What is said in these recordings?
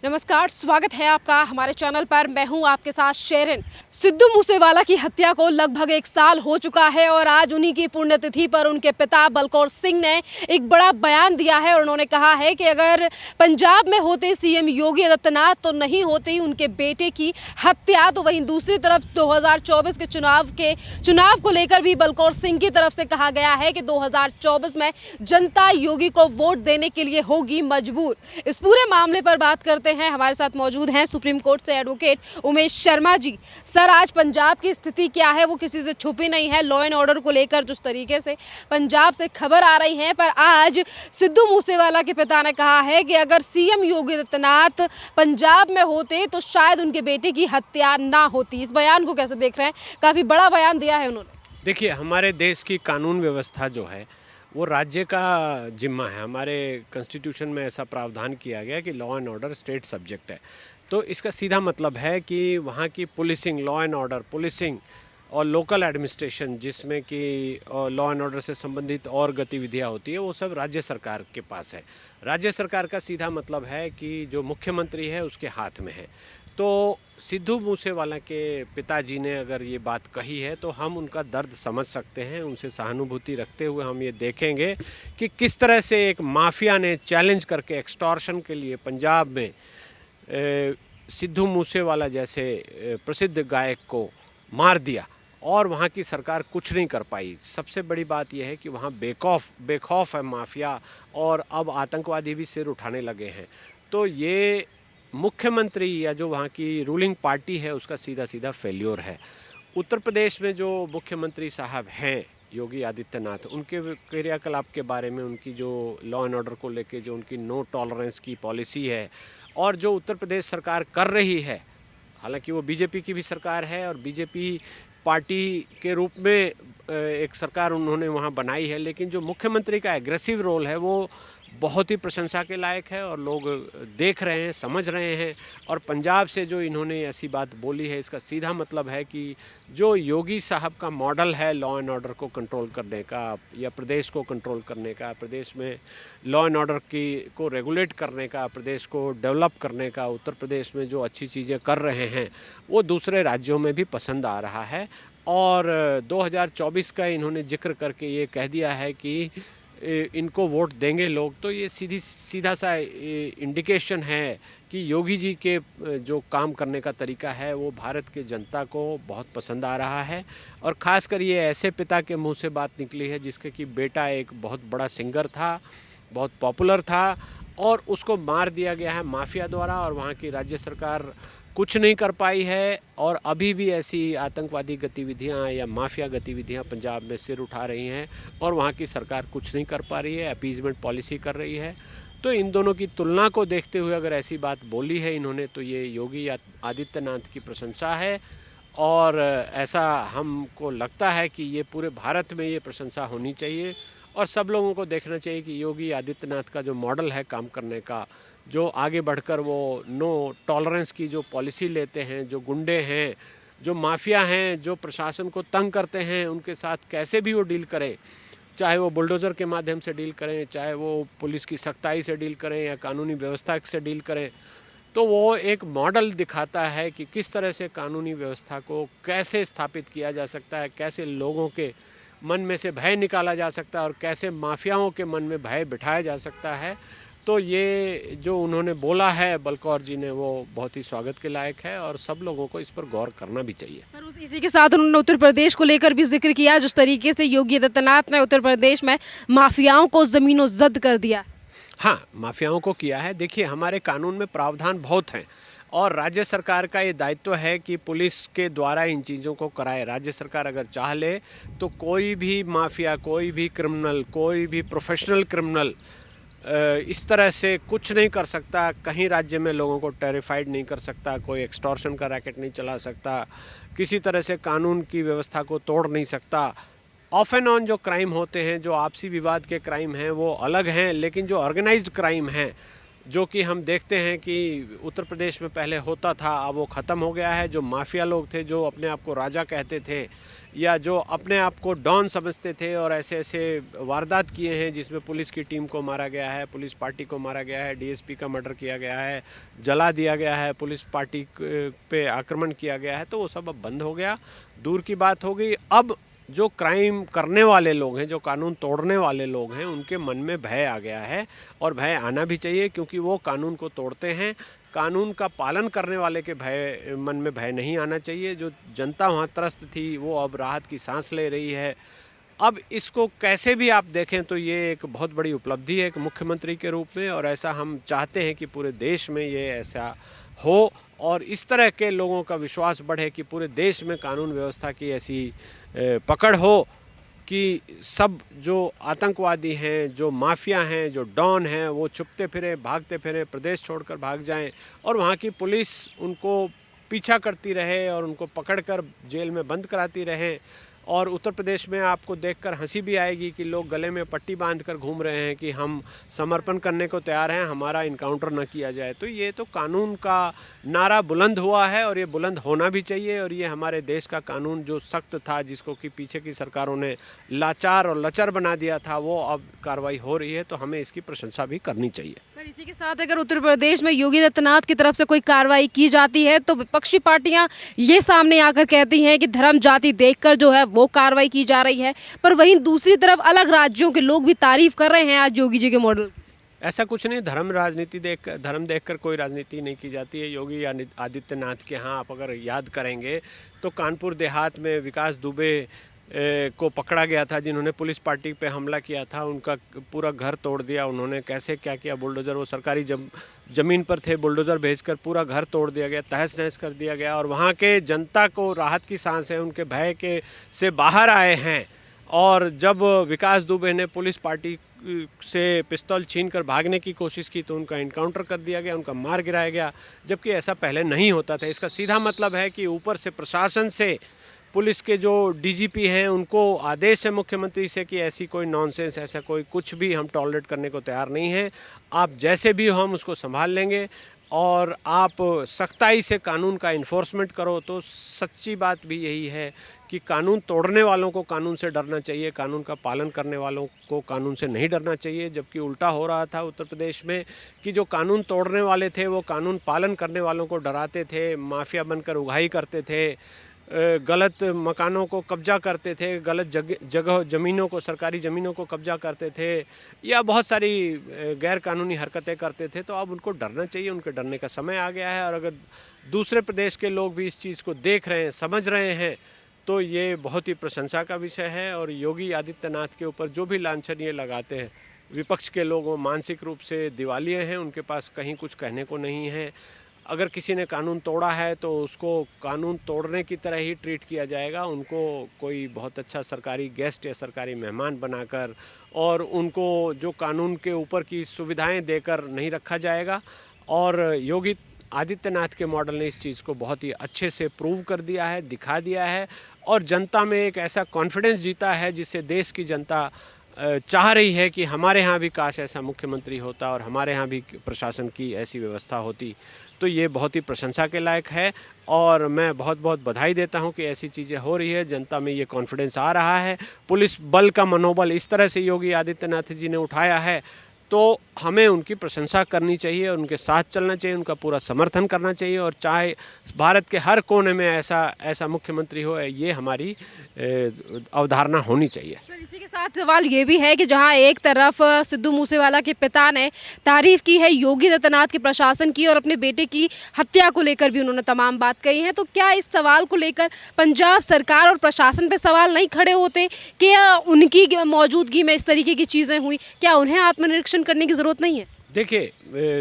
नमस्कार, स्वागत है आपका हमारे चैनल पर। मैं हूं आपके साथ शेरिन। सिद्धू मूसेवाला की हत्या को लगभग 1 साल हो चुका है और आज उन्हीं की पुण्यतिथि पर उनके पिता बलकौर सिंह ने एक बड़ा बयान दिया है और उन्होंने कहा है कि अगर पंजाब में होते सीएम योगी आदित्यनाथ तो नहीं होती उनके बेटे की हत्या। तो वहीं दूसरी तरफ 2024 के चुनाव को लेकर भी बलकौर सिंह की तरफ से कहा गया है कि 2024 में जनता योगी को वोट देने के लिए होगी मजबूर। इस पूरे मामले पर बात करते हैं। हमारे साथ मौजूद हैं सुप्रीम कोर्ट से एडवोकेट उमेश शर्मा जी। सर, आज पंजाब की स्थिति क्या है वो किसी से छुपी नहीं है। लॉ एंड ऑर्डर को लेकर जिस तरीके से पंजाब से खबर आ रही है, पर आज सिद्धू मूसेवाला के पिता ने कहा है कि अगर सीएम योगी आदित्यनाथ पंजाब में होते तो शायद उनके बेटे की हत्या ना होती। इस बयान को कैसे देख रहे हैं? काफी बड़ा बयान दिया है उन्होंने। देखिए, हमारे देश की कानून व्यवस्था जो है वो राज्य का जिम्मा है। हमारे कॉन्स्टिट्यूशन में ऐसा प्रावधान किया गया कि law and order state subject है। तो इसका सीधा मतलब है कि वहाँ की policing, law and order policing और लोकल एडमिनिस्ट्रेशन, जिसमें कि लॉ एंड ऑर्डर से संबंधित और गतिविधियाँ होती है, वो सब राज्य सरकार के पास है। राज्य सरकार का सीधा मतलब है कि जो मुख्यमंत्री है उसके हाथ में है। तो सिद्धू मूसेवाला के पिताजी ने अगर ये बात कही है तो हम उनका दर्द समझ सकते हैं। उनसे सहानुभूति रखते हुए हम ये देखेंगे कि किस तरह से एक माफिया ने चैलेंज करके एक्सटॉर्शन के लिए पंजाब में सिद्धू मूसेवाला जैसे प्रसिद्ध गायक को मार दिया और वहाँ की सरकार कुछ नहीं कर पाई। सबसे बड़ी बात यह है कि वहाँ बेखौफ है माफिया और अब आतंकवादी भी सिर उठाने लगे हैं। तो ये मुख्यमंत्री या जो वहाँ की रूलिंग पार्टी है उसका सीधा सीधा फेल्योर है। उत्तर प्रदेश में जो मुख्यमंत्री साहब हैं योगी आदित्यनाथ, उनके क्रियाकलाप के बारे में, उनकी जो लॉ एंड ऑर्डर को लेके जो उनकी नो टॉलरेंस की पॉलिसी है और जो उत्तर प्रदेश सरकार कर रही है, हालांकि वो बीजेपी की भी सरकार है और बीजेपी पार्टी के रूप में एक सरकार उन्होंने वहाँ बनाई है, लेकिन जो मुख्यमंत्री का एग्रेसिव रोल है वो बहुत ही प्रशंसा के लायक है और लोग देख रहे हैं, समझ रहे हैं। और पंजाब से जो इन्होंने ऐसी बात बोली है, इसका सीधा मतलब है कि जो योगी साहब का मॉडल है लॉ एंड ऑर्डर को कंट्रोल करने का या प्रदेश को कंट्रोल करने का, प्रदेश में लॉ एंड ऑर्डर को रेगुलेट करने का, प्रदेश को डेवलप करने का, उत्तर प्रदेश में जो अच्छी चीज़ें कर रहे हैं वो दूसरे राज्यों में भी पसंद आ रहा है। और 2024 का इन्होंने जिक्र करके ये कह दिया है कि इनको वोट देंगे लोग, तो ये सीधा सा इंडिकेशन है कि योगी जी के जो काम करने का तरीका है वो भारत के जनता को बहुत पसंद आ रहा है। और ख़ासकर ये ऐसे पिता के मुंह से बात निकली है जिसके कि बेटा एक बहुत बड़ा सिंगर था, बहुत पॉपुलर था और उसको मार दिया गया है माफिया द्वारा और वहाँ की राज्य सरकार कुछ नहीं कर पाई है। और अभी भी ऐसी आतंकवादी गतिविधियां या माफिया गतिविधियां पंजाब में सिर उठा रही हैं और वहाँ की सरकार कुछ नहीं कर पा रही है, अपीजमेंट पॉलिसी कर रही है। तो इन दोनों की तुलना को देखते हुए अगर ऐसी बात बोली है इन्होंने तो ये योगी आदित्यनाथ की प्रशंसा है और ऐसा हमको लगता है कि ये पूरे भारत में ये प्रशंसा होनी चाहिए और सब लोगों को देखना चाहिए कि योगी आदित्यनाथ का जो मॉडल है काम करने का, जो आगे बढ़कर वो नो टॉलरेंस की जो पॉलिसी लेते हैं, जो गुंडे हैं, जो माफिया हैं, जो प्रशासन को तंग करते हैं, उनके साथ कैसे भी वो डील करें, चाहे वो बुलडोज़र के माध्यम से डील करें, चाहे वो पुलिस की सख्ताई से डील करें या कानूनी व्यवस्था से डील करें, तो वो एक मॉडल दिखाता है कि किस तरह से कानूनी व्यवस्था को कैसे स्थापित किया जा सकता है, कैसे लोगों के मन में से भय निकाला जा सकता है और कैसे माफियाओं के मन में भय बिठाया जा सकता है। तो ये जो उन्होंने बोला है बलकौर जी ने वो बहुत ही स्वागत के लायक है और सब लोगों को इस पर गौर करना भी चाहिए। सर, इसी के साथ उन्होंने उत्तर प्रदेश को लेकर भी जिक्र किया, जिस तरीके से योगी आदित्यनाथ ने उत्तर प्रदेश में माफियाओं को जमीनों जब्त कर दिया। हाँ, माफियाओं को किया है। देखिए, हमारे कानून में प्रावधान बहुत हैं और राज्य सरकार का ये दायित्व है कि पुलिस के द्वारा इन चीज़ों को कराए। राज्य सरकार अगर चाह ले तो कोई भी माफिया, कोई भी क्रिमिनल, कोई भी प्रोफेशनल क्रिमिनल इस तरह से कुछ नहीं कर सकता, कहीं राज्य में लोगों को टेरिफाइड नहीं कर सकता, कोई एक्सटॉर्शन का रैकेट नहीं चला सकता, किसी तरह से कानून की व्यवस्था को तोड़ नहीं सकता। ऑफ एंड ऑन जो क्राइम होते हैं, जो आपसी विवाद के क्राइम हैं वो अलग हैं, लेकिन जो ऑर्गेनाइज्ड क्राइम हैं, जो कि हम देखते हैं कि उत्तर प्रदेश में पहले होता था, अब वो ख़त्म हो गया है। जो माफिया लोग थे, जो अपने आप को राजा कहते थे या जो अपने आप को डॉन समझते थे और ऐसे ऐसे वारदात किए हैं जिसमें पुलिस की टीम को मारा गया है, पुलिस पार्टी को मारा गया है, डीएसपी का मर्डर किया गया है, जला दिया गया है, पुलिस पार्टी पे आक्रमण किया गया है, तो वो सब अब बंद हो गया, दूर की बात हो गई। अब जो क्राइम करने वाले लोग हैं, जो कानून तोड़ने वाले लोग हैं, उनके मन में भय आ गया है और भय आना भी चाहिए, क्योंकि वो कानून को तोड़ते हैं। कानून का पालन करने वाले के मन में भय नहीं आना चाहिए। जो जनता वहाँ त्रस्त थी वो अब राहत की सांस ले रही है। अब इसको कैसे भी आप देखें तो ये एक बहुत बड़ी उपलब्धि है एक मुख्यमंत्री के रूप में, और ऐसा हम चाहते हैं कि पूरे देश में ये ऐसा हो और इस तरह के लोगों का विश्वास बढ़े कि पूरे देश में कानून व्यवस्था की ऐसी पकड़ हो कि सब जो आतंकवादी हैं, जो माफिया हैं, जो डॉन हैं, वो छुपते फिरे, भागते फिरे, प्रदेश छोड़कर भाग जाएं और वहाँ की पुलिस उनको पीछा करती रहे और उनको पकड़कर जेल में बंद कराती रहे। और उत्तर प्रदेश में आपको देखकर हंसी भी आएगी कि लोग गले में पट्टी बांधकर घूम रहे हैं कि हम समर्पण करने को तैयार हैं, हमारा इनकाउंटर न किया जाए। तो ये तो कानून का नारा बुलंद हुआ है और ये बुलंद होना भी चाहिए। और ये हमारे देश का कानून जो सख्त था, जिसको कि पीछे की सरकारों ने लाचार और लचर बना दिया था, वो अब कार्रवाई हो रही है, तो हमें इसकी प्रशंसा भी करनी चाहिए। सर, इसी के साथ अगर उत्तर प्रदेश में योगी आदित्यनाथ की तरफ से कोई कार्रवाई की जाती है तो विपक्षी पार्टियां ये सामने आकर कहती हैं कि धर्म जाति देखकर जो है वो कार्रवाई की जा रही है, पर वहीं दूसरी तरफ अलग राज्यों के लोग भी तारीफ कर रहे हैं आज योगी जी के मॉडल। ऐसा कुछ नहीं, धर्म देखकर कोई राजनीति नहीं की जाती है। योगी आदित्यनाथ के यहाँ आप अगर याद करेंगे तो कानपुर देहात में विकास दुबे को पकड़ा गया था, जिन्होंने पुलिस पार्टी पे हमला किया था। उनका पूरा घर तोड़ दिया उन्होंने। कैसे क्या किया, बुलडोज़र, वो सरकारी ज़मीन पर थे, बुलडोज़र भेजकर पूरा घर तोड़ दिया गया, तहस नहस कर दिया गया। और वहाँ के जनता को राहत की सांस है, उनके भय के से बाहर आए हैं। और जब विकास दुबे ने पुलिस पार्टी से पिस्तौल छीनकर भागने की कोशिश की तो उनका इनकाउंटर कर दिया गया, उनका मार गिराया गया, जबकि ऐसा पहले नहीं होता था। इसका सीधा मतलब है कि ऊपर से प्रशासन से, पुलिस के जो डीजीपी हैं, उनको आदेश है मुख्यमंत्री से कि ऐसी कोई नॉनसेंस, ऐसा कोई कुछ भी हम टॉलरेट करने को तैयार नहीं हैं। आप जैसे भी हो हम उसको संभाल लेंगे और आप सख्ताई से कानून का इन्फोर्समेंट करो। तो सच्ची बात भी यही है कि कानून तोड़ने वालों को कानून से डरना चाहिए, कानून का पालन करने वालों को कानून से नहीं डरना चाहिए। जबकि उल्टा हो रहा था उत्तर प्रदेश में कि जो कानून तोड़ने वाले थे वो कानून पालन करने वालों को डराते थे, माफिया बनकर उगाही करते थे, गलत मकानों को कब्जा करते थे, गलत जगह ज़मीनों को, सरकारी ज़मीनों को कब्जा करते थे, या बहुत सारी गैर कानूनी हरकतें करते थे। तो अब उनको डरना चाहिए, उनके डरने का समय आ गया है। और अगर दूसरे प्रदेश के लोग भी इस चीज़ को देख रहे हैं, समझ रहे हैं, तो ये बहुत ही प्रशंसा का विषय है। और योगी आदित्यनाथ के ऊपर जो भी लांछन ये लगाते हैं विपक्ष के लोग, वो मानसिक रूप से दिवालिये हैं, उनके पास कहीं कुछ कहने को नहीं है। अगर किसी ने कानून तोड़ा है तो उसको कानून तोड़ने की तरह ही ट्रीट किया जाएगा। उनको कोई बहुत अच्छा सरकारी गेस्ट या सरकारी मेहमान बनाकर और उनको जो कानून के ऊपर की सुविधाएं देकर नहीं रखा जाएगा। और योगी आदित्यनाथ के मॉडल ने इस चीज़ को बहुत ही अच्छे से प्रूव कर दिया है, दिखा दिया है और जनता में एक ऐसा कॉन्फिडेंस जीता है जिससे देश की जनता चाह रही है कि हमारे यहाँ भी काश ऐसा मुख्यमंत्री होता और हमारे यहाँ भी प्रशासन की ऐसी व्यवस्था होती। तो ये बहुत ही प्रशंसा के लायक है और मैं बहुत बहुत बधाई देता हूँ कि ऐसी चीज़ें हो रही है, जनता में ये कॉन्फिडेंस आ रहा है। पुलिस बल का मनोबल इस तरह से योगी आदित्यनाथ जी ने उठाया है, तो हमें उनकी प्रशंसा करनी चाहिए, उनके साथ चलना चाहिए, उनका पूरा समर्थन करना चाहिए। और चाहे भारत के हर कोने में ऐसा मुख्यमंत्री हो, ये हमारी अवधारणा होनी चाहिए। सर, इसी के साथ सवाल ये भी है कि जहां एक तरफ सिद्धू मूसेवाला के पिता ने तारीफ की है योगी आदित्यनाथ के प्रशासन की और अपने बेटे की हत्या को लेकर भी उन्होंने तमाम बात कही है, तो क्या इस सवाल को लेकर पंजाब सरकार और प्रशासन पे सवाल नहीं खड़े होते कि उनकी मौजूदगी में इस तरीके की चीज़ें हुई, क्या उन्हें आत्मनिरीक्षण करने की ज़रूरत नहीं है? देखिए,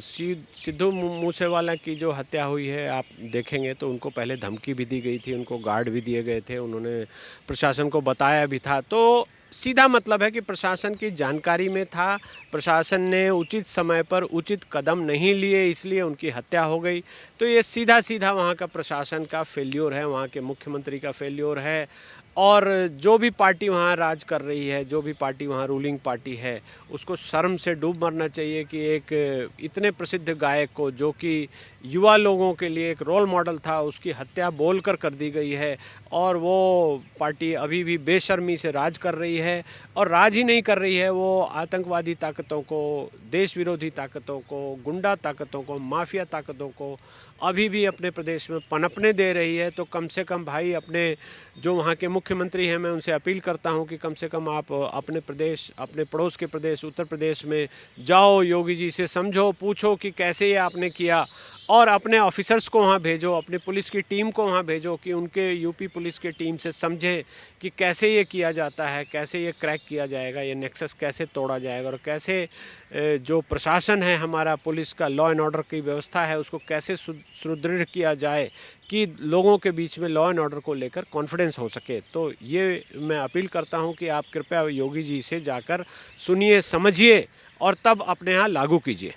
सिद्धू मूसेवाला की जो हत्या हुई है, आप देखेंगे तो उनको पहले धमकी भी दी गई थी, उनको गार्ड भी दिए गए थे, उन्होंने प्रशासन को बताया भी था। तो सीधा मतलब है कि प्रशासन की जानकारी में था, प्रशासन ने उचित समय पर उचित कदम नहीं लिए, इसलिए उनकी हत्या हो गई। तो ये सीधा सीधा वहाँ का प्रशासन का फेल्योर है, वहाँ के मुख्यमंत्री का फेल्योर है। और जो भी पार्टी वहाँ राज कर रही है, जो भी पार्टी वहाँ रूलिंग पार्टी है, उसको शर्म से डूब मरना चाहिए कि एक इतने प्रसिद्ध गायक को, जो कि युवा लोगों के लिए एक रोल मॉडल था, उसकी हत्या बोलकर कर दी गई है। और वो पार्टी अभी भी बेशर्मी से राज कर रही है, और राज ही नहीं कर रही है, वो आतंकवादी ताकतों को, देश विरोधी ताकतों को, गुंडा ताकतों को, माफिया ताकतों को अभी भी अपने प्रदेश में पनपने दे रही है। तो कम से कम भाई, अपने जो वहाँ के मुख्यमंत्री हैं, मैं उनसे अपील करता हूँ कि कम से कम आप अपने प्रदेश, अपने पड़ोस के प्रदेश उत्तर प्रदेश में जाओ, योगी जी से समझो, पूछो कि कैसे ये आपने किया, और अपने ऑफिसर्स को वहाँ भेजो, अपनी पुलिस की टीम को वहाँ भेजो कि उनके यूपी पुलिस की टीम से समझें कि कैसे ये किया जाता है, कैसे ये क्रैक किया जाएगा, ये नेक्सस कैसे तोड़ा जाएगा, और कैसे जो प्रशासन है हमारा, पुलिस का लॉ एंड ऑर्डर की व्यवस्था है, उसको कैसे सुदृढ़ किया जाए कि लोगों के बीच में लॉ एंड ऑर्डर को लेकर कॉन्फिडेंस हो सके। तो ये मैं अपील करता हूँ कि आप कृपया योगी जी से जाकर सुनिए, समझिए और तब अपने यहाँ लागू कीजिए।